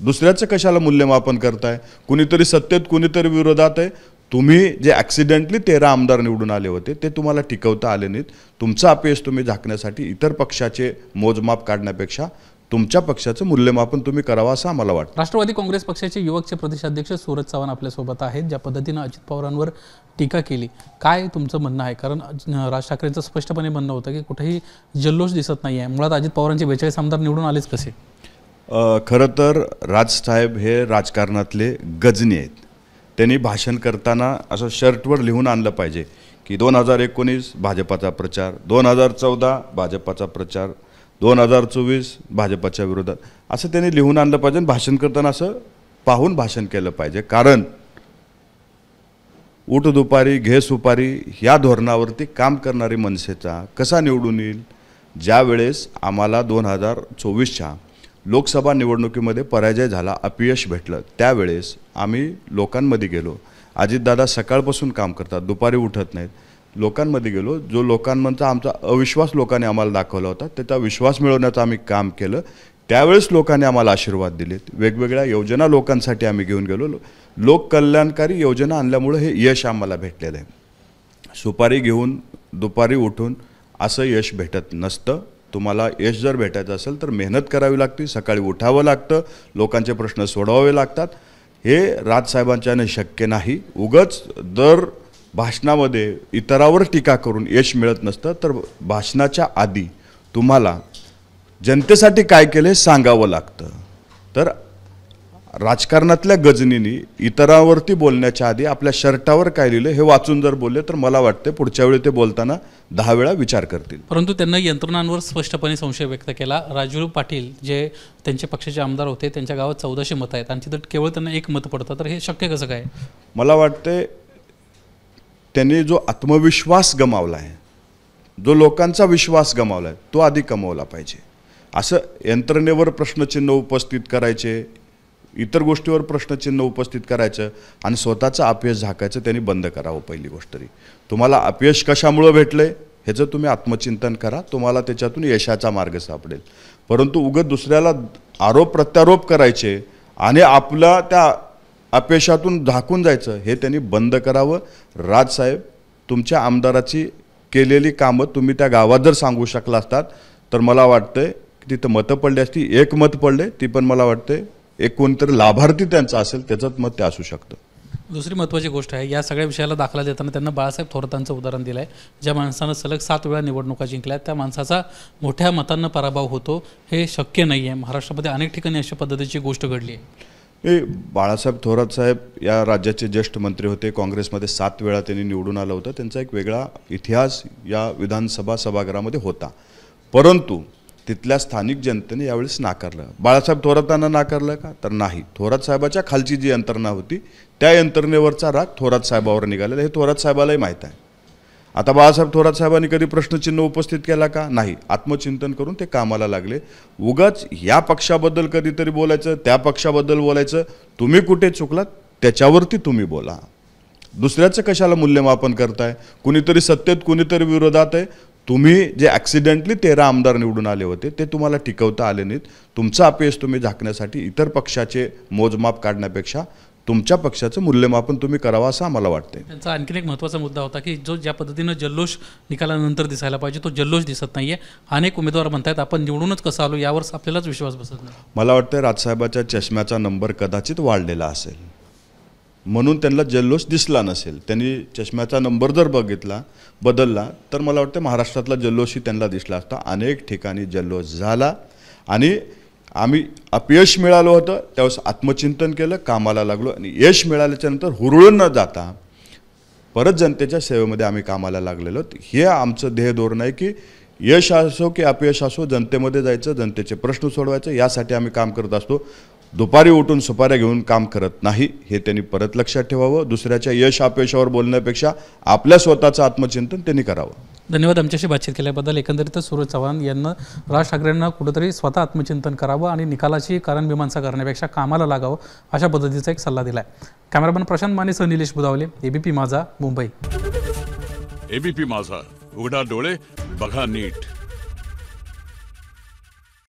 दुसऱ्याचं कशाला मूल्यमापन करताय? कुणीतरी सत्तेत कुणीतरी विरोधात आहे. तुम्ही जे ॲक्सिडेंटली 13 आमदार निवडून आले होते ते तुम्हाला टिकवता आले नाहीत. तुमचं अपयश तुम्ही झाकण्यासाठी इतर पक्षाचे मोजमाप काढण्यापेक्षा तुमच्या पक्षाचं मूल्यमापन तुम्ही करावं असं आम्हाला वाटतं. राष्ट्रवादी काँग्रेस पक्षाचे युवकचे प्रदेशाध्यक्ष सूरज चव्हाण आपल्यासोबत आहेत. ज्या पद्धतीनं अजित पवारांवर टीका केली, काय तुमचं म्हणणं आहे? कारण राज ठाकरेंचं स्पष्टपणे म्हणणं होतं की कुठेही जल्लोष दिसत नाही आहे. मुळात अजित पवारांचे 42 आमदार निवडून आलेच कसे? खरं तर राजसाहेब हे राजकारणातले गजनी आहेत. त्यांनी भाषण करताना असं शर्टवर लिहून आणलं पाहिजे की 2019 भाजपाचा प्रचार, 2014 भाजपाचा प्रचार, 2024 भाजपाच्या विरोधात, असं त्यांनी लिहून आणलं पाहिजे. भाषण करताना असं पाहून भाषण केलं पाहिजे. कारण उठ दुपारी घे सुपारी ह्या धोरणावरती काम करणारी मनसेचा कसा निवडून येईल? ज्या वेळेस आम्हाला 2024च्या लोकसभा निवडणुकीमध्ये पराजय झाला, अपयश भेटलं, त्यावेळेस आम्ही लोकांमध्ये गेलो. अजितदादा सकाळपासून काम करतात, दुपारी उठत नाहीत. लोकांमध्ये गेलो. जो लोकांचा आमचा अविश्वास लोकांनी आम्हाला दाखवला होता, त्याचा विश्वास मिळवण्याचं आम्ही काम केलं. त्यावेळेस लोकांनी आम्हाला आशीर्वाद दिलेत. वेगवेगळ्या योजना लोकांसाठी आम्ही घेऊन गेलो. लोककल्याणकारी योजना आणल्यामुळे हे यश आम्हाला भेटलेलं आहे. सुपारी घेऊन दुपारी उठून असं यश भेटत नसतं. तुम्हाला यश जर भेटायचं असेल तर मेहनत करावी लागते, सकाळी उठावं लागतं, लोकांचे प्रश्न सोडवावे लागतात. हे राजसाहेबांच्याने शक्य नाही. उगाच दर भाषणामध्ये इतरावर टीका करून यश मिळत नसतं. तर भाषणाच्या आधी तुम्हाला जनतेसाठी काय केले सांगावं लागतं. तर राजकारणातल्या गजनींनी इतरांवरती बोलण्याच्या आधी आपल्या शर्टावर काय लिहिलं हे वाचून जर बोलले तर मला वाटते पुढच्या वेळी ते बोलताना 10 वेळा विचार करतील. परंतु त्यांना यंत्रणांवर स्पष्टपणे संशय व्यक्त केला. राजू पाटील जे त्यांचे पक्षाचे आमदार होते, त्यांच्या गावात 1400 मतं आहेत आणि तिथं केवळ त्यांना 1 मत पडतं. तर हे शक्य कसं काय? मला वाटते त्यांनी जो आत्मविश्वास गमावला आहे, जो लोकांचा विश्वास गमावला आहे, तो आधी कमावला पाहिजे. असं यंत्रणेवर प्रश्नचिन्ह उपस्थित करायचे, इतर गोष्टीवर प्रश्नचिन्ह उपस्थित करायचं आणि स्वतःचं अपयश झाकायचं त्यांनी बंद करावं. पहिली गोष्ट तरी तुम्हाला अपयश कशामुळं भेटलं आहे ह्याचं तुम्ही आत्मचिंतन करा. तुम्हाला त्याच्यातून यशाचा मार्ग सापडेल. परंतु उगाच दुसऱ्याला आरोप प्रत्यारोप करायचे आणि आपला त्या अपयशातून झाकून जायचं हे त्यांनी बंद करावं. राजसाहेब, तुमच्या आमदाराची केलेली कामं तुम्ही त्या गावात जर सांगू शकला असतात तर मला वाटतंय की तिथं मतं पडली असती. 1 मत पडले, ती पण मला वाटते एक कोणतरी लाभार्थी त्यांचा असेल त्याचंच मत ते असू शकतं. दुसरी महत्त्वाची गोष्ट आहे, या सगळ्या विषयाला दाखला देताना त्यांना बाळासाहेब थोरातांचं उदाहरण दिलं आहे. ज्या माणसानं सलग 7 वेळा निवडणुका जिंकल्या, त्या माणसाचा मोठ्या मतांना पराभव होतो हे शक्य नाही आहे. महाराष्ट्रामध्ये अनेक ठिकाणी अशा पद्धतीची गोष्ट घडली आहे. बाळासाहेब थोरात साहेब या राज्याचे ज्येष्ठ मंत्री होते. काँग्रेसमध्ये 7 वेळा त्यांनी निवडून आलं होतं. त्यांचा एक वेगळा इतिहास या विधानसभा सभागृहामध्ये होता. परंतु तिथल्या स्थानिक जनतेने यावेळेस नाकारलं. बाळासाहेब थोरातांना नाकारलं का? तर नाही. थोरात साहेबाच्या खालची जी यंत्रणा होती त्या यंत्रणेवरचा राग थोरात साहेबावर निघालेला हे थोरात साहेबालाही माहीत आहे. आता बाळासाहेब थोरात साहेबांनी कधी प्रश्नचिन्ह उपस्थित केला का? नाही. आत्मचिंतन करून ते कामाला लागले. उगाच या पक्षाबद्दल कधीतरी बोलायचं, त्या पक्षाबद्दल बोलायचं. तुम्ही कुठे चुकलात त्याच्यावरती तुम्ही बोला. दुसऱ्याचं कशाला मूल्यमापन करताय? कुणीतरी सत्तेत कुणीतरी विरोधात आहे. तुम्ही जे ॲक्सिडेंटली 13 आमदार निवडून आले होते ते तुम्हाला टिकवता आले नाहीत. तुमचं अपयश तुम्ही झाकण्यासाठी इतर पक्षाचे मोजमाप काढण्यापेक्षा तुमच्या पक्षाचं मूल्यमापन तुम्ही करावं असं आम्हाला वाटतं. त्यांचा आणखीन एक महत्त्वाचा मुद्दा होता की जो ज्या पद्धतीनं जल्लोष निकालानंतर दिसायला पाहिजे तो जल्लोष दिसत नाही आहे. अनेक उमेदवार म्हणतात आपण निवडूनच कसं आलो यावर आपल्यालाच विश्वास बसत नाही. मला वाटतं राजसाहेबाच्या चष्म्याचा नंबर कदाचित वाढलेला असेल म्हणून त्यांना जल्लोष दिसला नसेल. त्यांनी चष्म्याचा नंबर जर बदलला तर मला वाटतं महाराष्ट्रातला जल्लोषही त्यांना दिसला असता. अनेक ठिकाणी जल्लोष झाला आणि आम्ही अपयश मिळालं होतं त्यावेळेस आत्मचिंतन केलं, कामाला लागलो आणि यश मिळाल्याच्यानंतर हुरळून न जाता परत जनतेच्या सेवेमध्ये आम्ही कामाला लागलेलो. हे आमचं ध्येय धोरण आहे की यश असो की अपयश असो जनतेमध्ये जायचं, जनतेचे प्रश्न सोडवायचं, यासाठी आम्ही काम करत असतो. दुपारी उठून सुपाऱ्या घेऊन काम करत नाही हे त्यांनी परत लक्षात ठेवावं. दुसऱ्याच्या यश अपयशावर बोलण्यापेक्षा आपल्या स्वतःचं आत्मचिंतन त्यांनी करावं. धन्यवाद आमच्याशी बातचीत केल्याबद्दल. एकंदरीतच सूरज चव्हाण यांना राज ठाकरेंना कुठेतरी स्वतः आत्मचिंतन करावं आणि निकालाची कारणमीमांसा करण्यापेक्षा कामाला लागावं अशा पद्धतीचा एक सल्ला दिला आहे. कॅमेरामन प्रशांत मानेसह निलेश बुधावले, एबीपी माझा, मुंबई. एबीपी माझा, उघडा डोळे बघा नीट.